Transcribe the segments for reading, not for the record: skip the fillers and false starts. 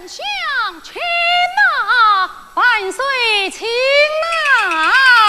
相亲呐，万岁亲呐！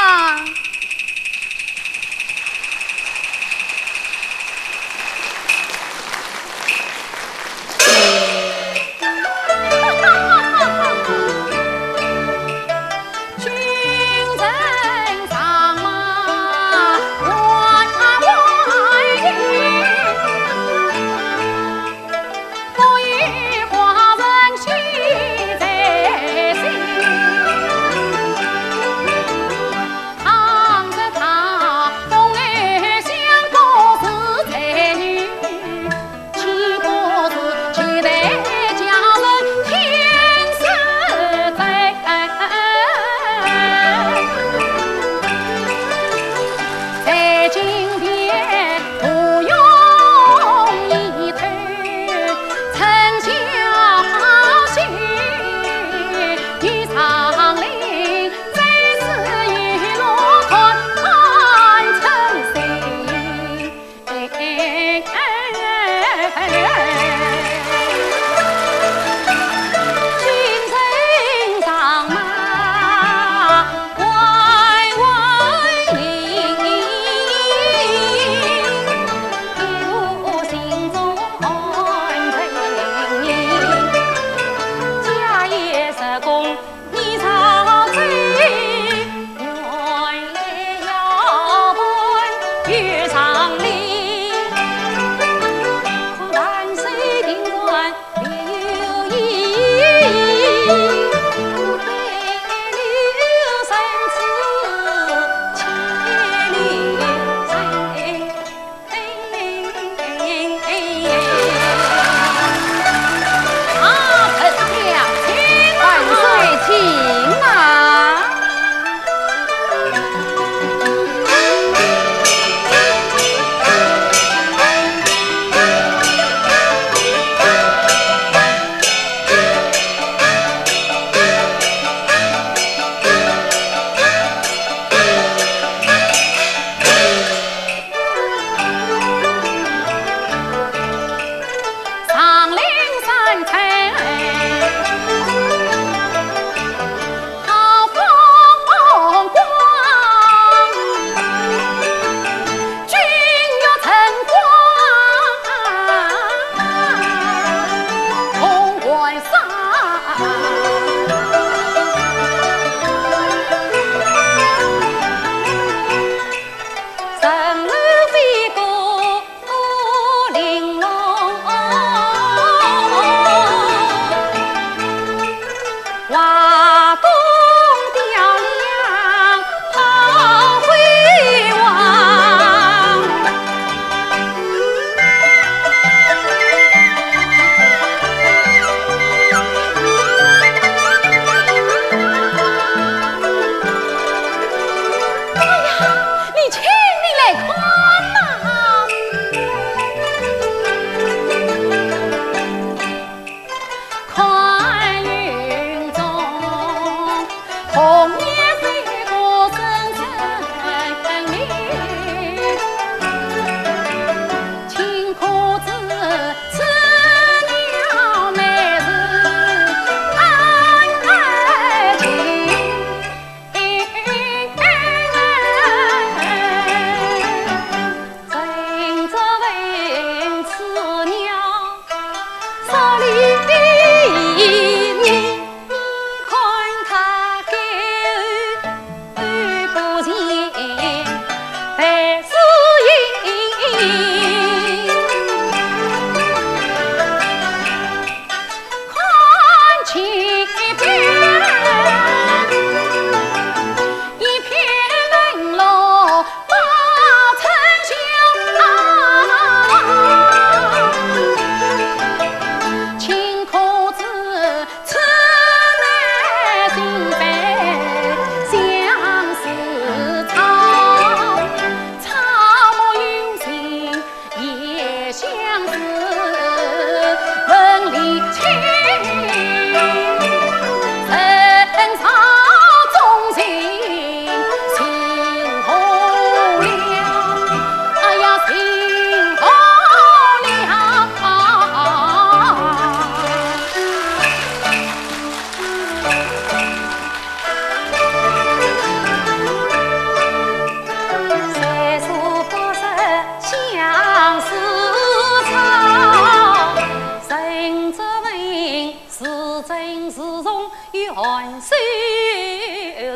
乱收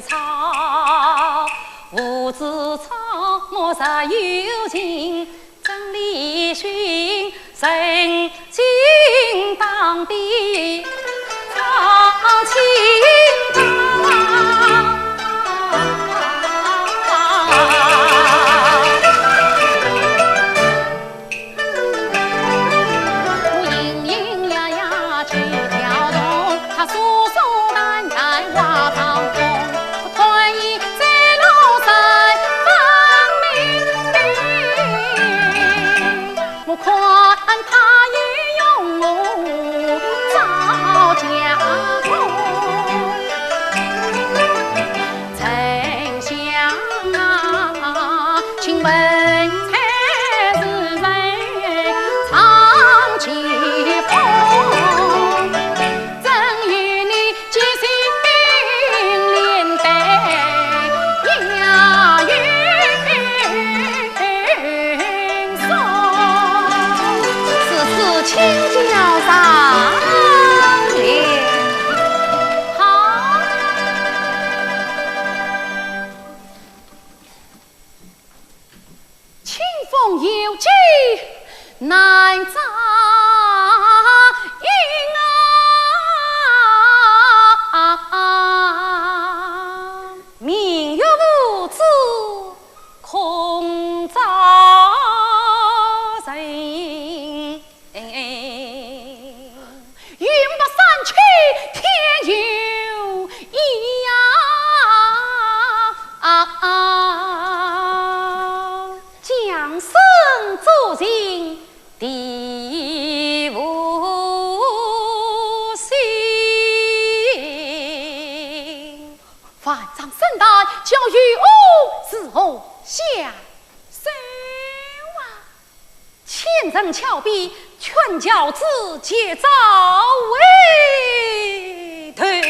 草，无知草莫杀有情，张立勋神经当地操情堂。难在命有无知空造人，云不散去天有意将生作人地无心，万丈圣诞教育我是何下手啊？千人峭壁，全教子皆遭为退。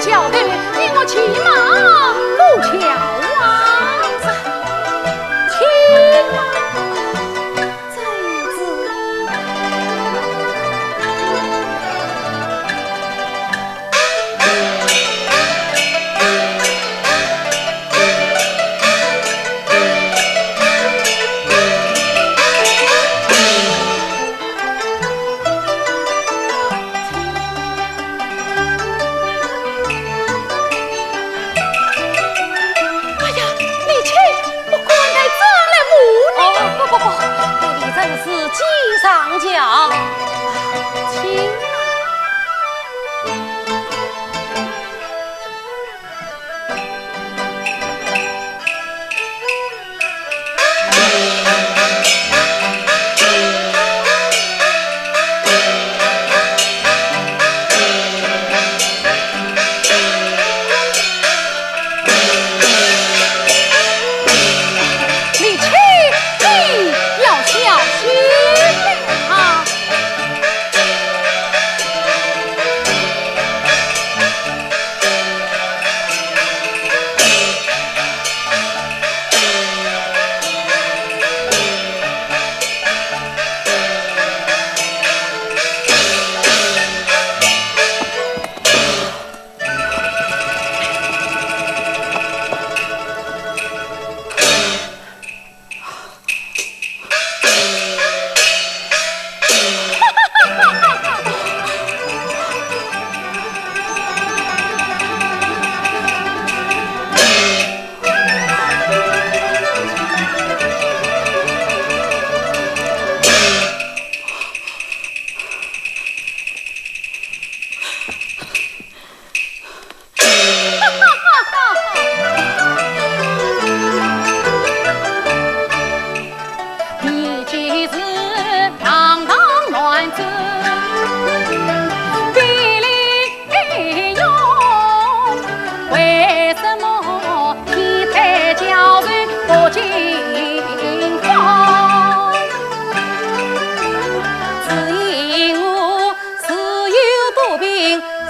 晓得你我骑马路桥啊，骑马真子。上将，请你要小心啊！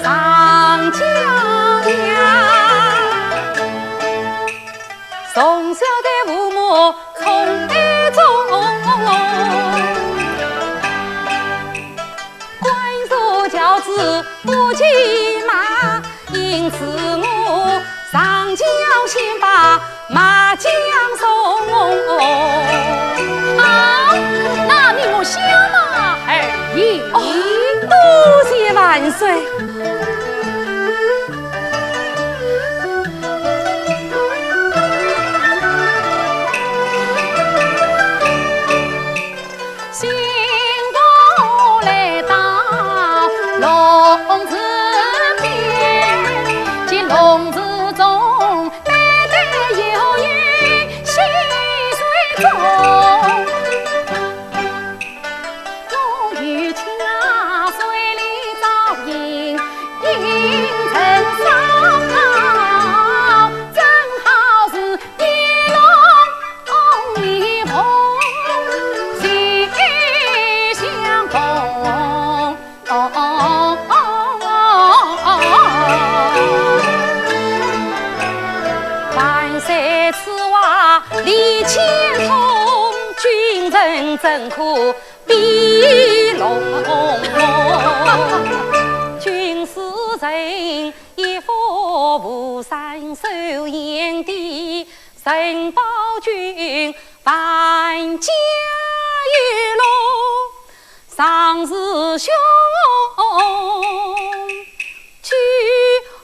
上江呀，从小的父母从爱中，管束教子不骑马，因此我上江先把马缰送。啊，那你我下马而已。多谢万岁。怎可比龙？军师人一副武山守眼的神保军万家一路上是兄去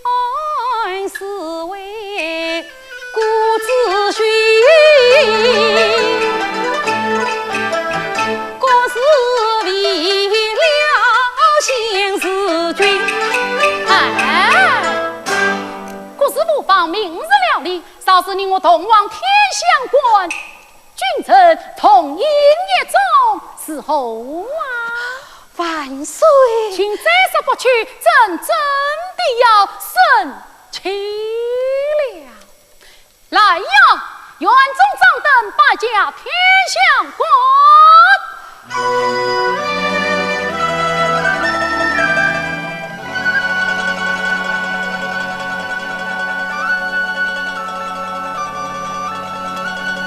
安是为孤子勋明日了哩，稍时你我同往天相关，君臣同饮一盅，伺候啊！万岁，请再说不去，朕真的要生气了。来呀，元宗掌灯拜驾天相关。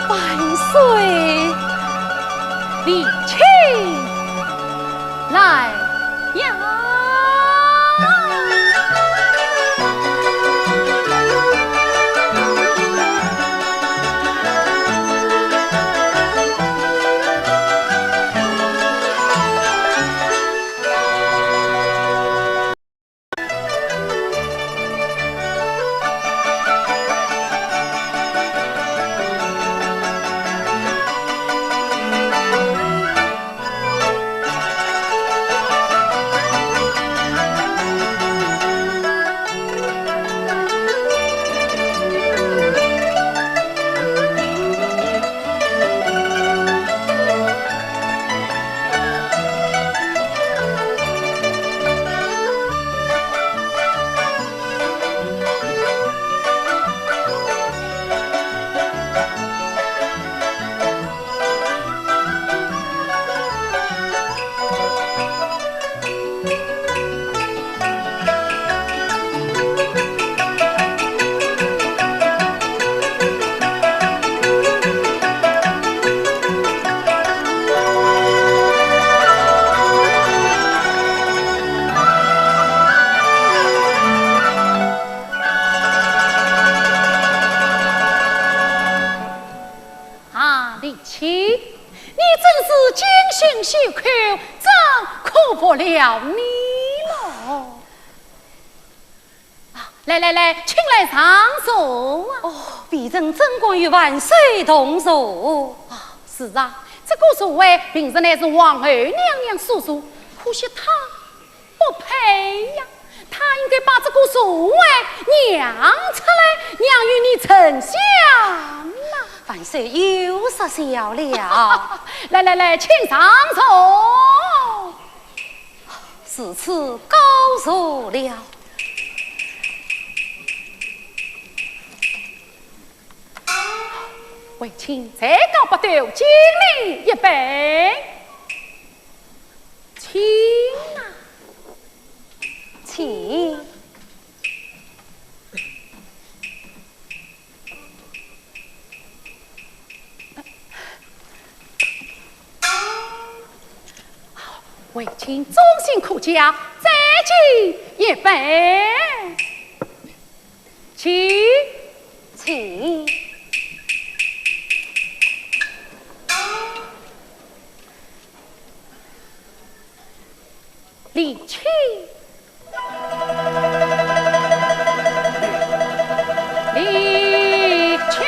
万岁，李清来呀！细口，真苦不了你了。来来来，请来上座啊！鄙人真敢与万岁同坐啊！是啊，这个所谓平时乃是皇后娘娘所说，可惜她不配呀。她应该把这个所谓娘出来，娘与你丞相啊！万岁又失笑了。来来来，请上座。此次高寿了。为卿再高不斗，敬你一杯。请啊，请。为卿忠心可嘉，再进一杯，请。李清，李清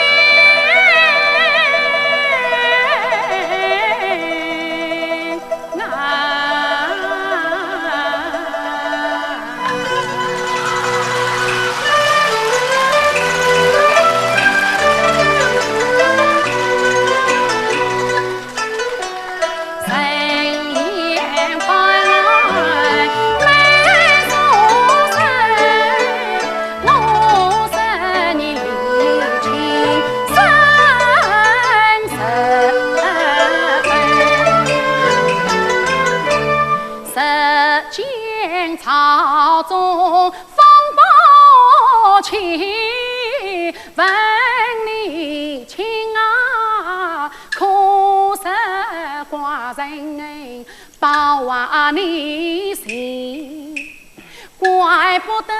朝中风暴起，问你亲啊，可是寡人保娃你心，怪不得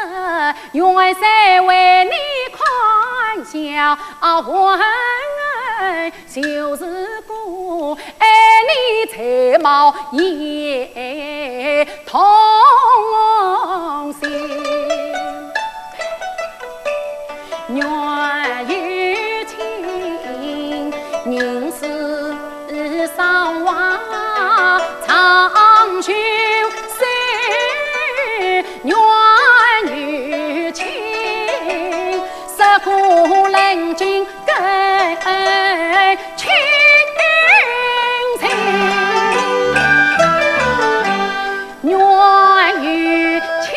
元帅为你宽笑，问就是故爱你才貌也同心，愿与情人世上望长久生，愿与情十古冷静更亲情，愿与情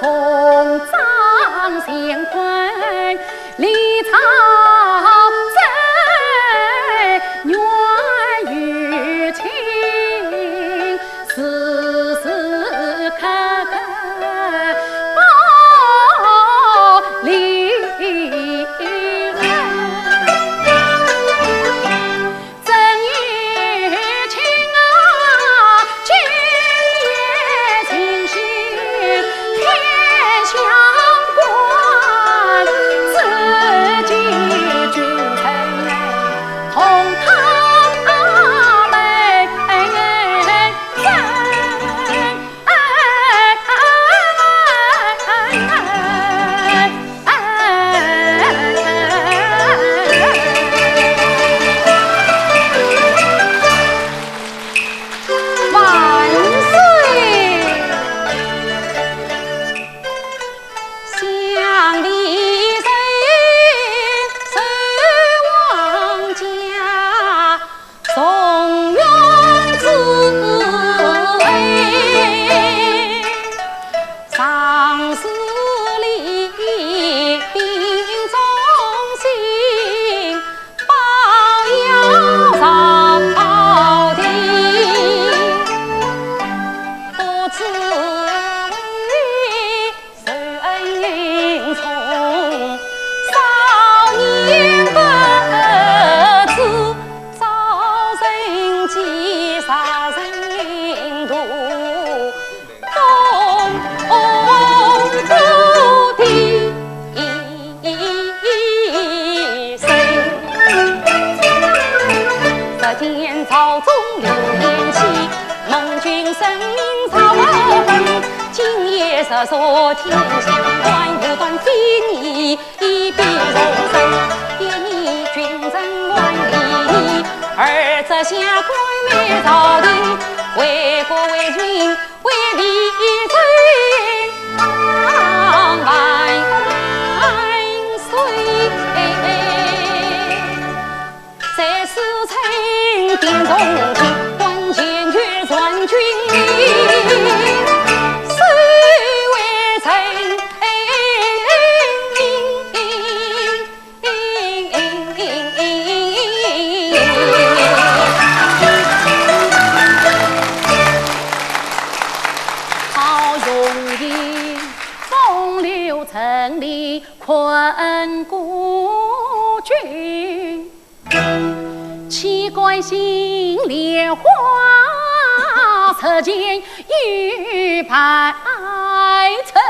同葬乾坤离草真，愿与情时时刻刻保离真与情今夜清醒天相关，自己君臣同他们万岁！乡里人守王家，从永之位，上司礼兵忠心，保佑朝廷，不知为受恩宠，少年不知招人忌，杀人毒，风土地生。只见朝中流年起，盟军生命朝分，今夜射说天下观，不断非你一笔容身，一你君臣万里，二则下官灭朝廷，为国为民为利争，万岁！在世称殿中听，关键决传军令，谁为臣好容易风流成立困孤军，你关心莲花车间玉排成，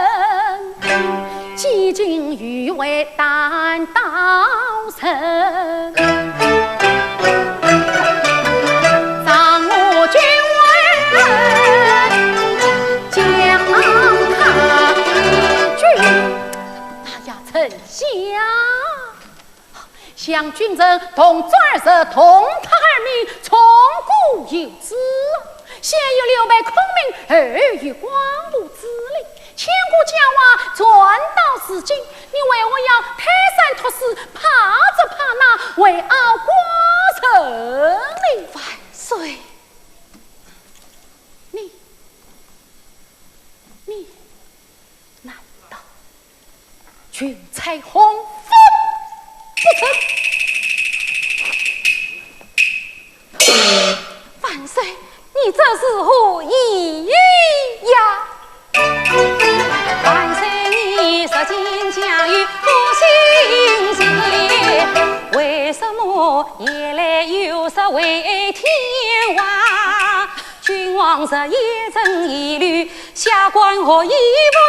几经余味担当成。张我君问将开军，那呀丞相。向君正同转儿同他儿命，从古有之。现有刘备孔明儿与光武之力，千古佳话传到四境。你为我要泰山托死，怕这怕那，为傲国成立万岁。你难道君才洪峰不成？万岁，你这是何意呀？万岁，你实今将于不信邪，为什么夜来有时为天王？君王是一正一律，下官何以不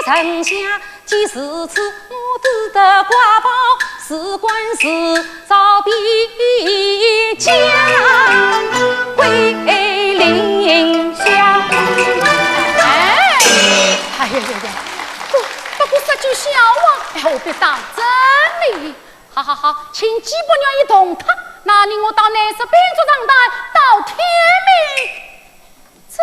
丞相？既是此，我只得挂报，事官是早必将归临下。哎呀呀呀！不过这句笑话，何必当真理？好好好，请姬伯娘一同他，那令我到内室宾主长待到天明。这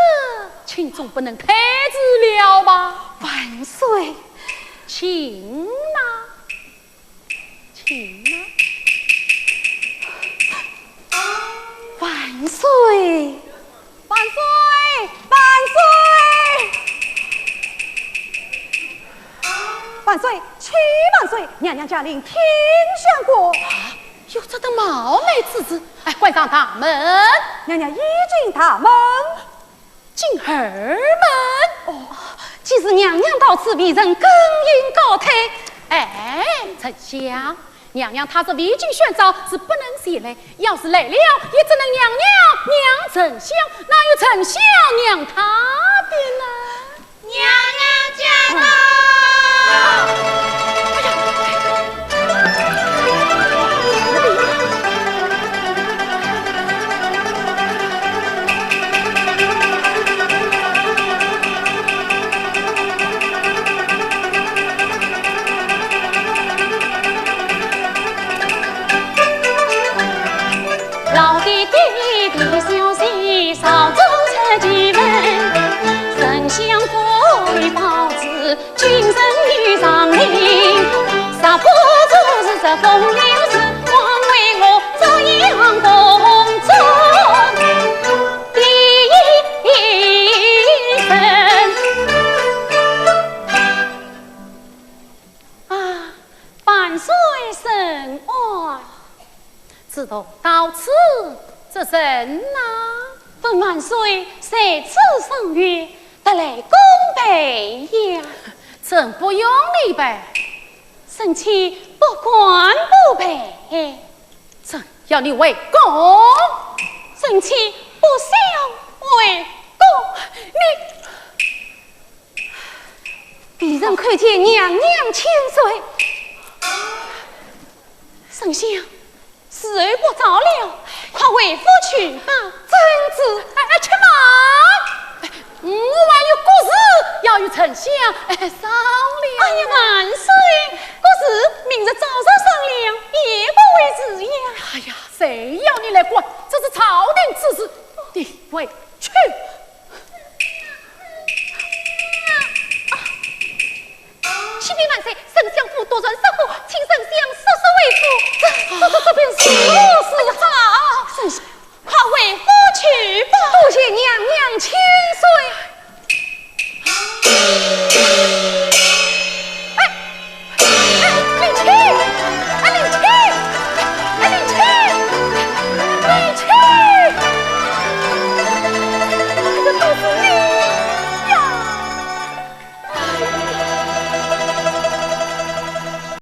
请总不能太迟了吧？万岁，请呐，请呐！万岁，万岁，万岁！万岁，屈万岁！娘娘驾临，听相国。啊，有这等冒昧之子！哎，关上大门。娘娘已进大门。进儿门哦，既是娘娘到此，为人更应告退。哎，丞相，娘娘她这未经宣召，是不能前来。要是来了，也只能娘娘丞相，哪有丞相娘他的呢？娘娘驾到。老弟弟弟消息，少中车几问。丞相回报知，君臣欲上令，杀不出是这风流事，枉为我朝阳宫中第一分。啊，万岁神爱！自从到此，这人呐，本万岁在此上月，得来恭陪呀，真不用礼拜，臣妾不管不陪，朕要你为公，臣妾不想为公。你，鄙人看见娘娘千岁，丞相。事儿不早了，快为夫去吧。真子，且慢！我还有故事要与丞相商量。哎呀，万岁！故事明日早上商量，也不为迟呀。哎呀，谁要你来管？这是朝廷之事，你回去。启禀万岁，丞相府多传杀祸，请丞相速速为夫。这便是好。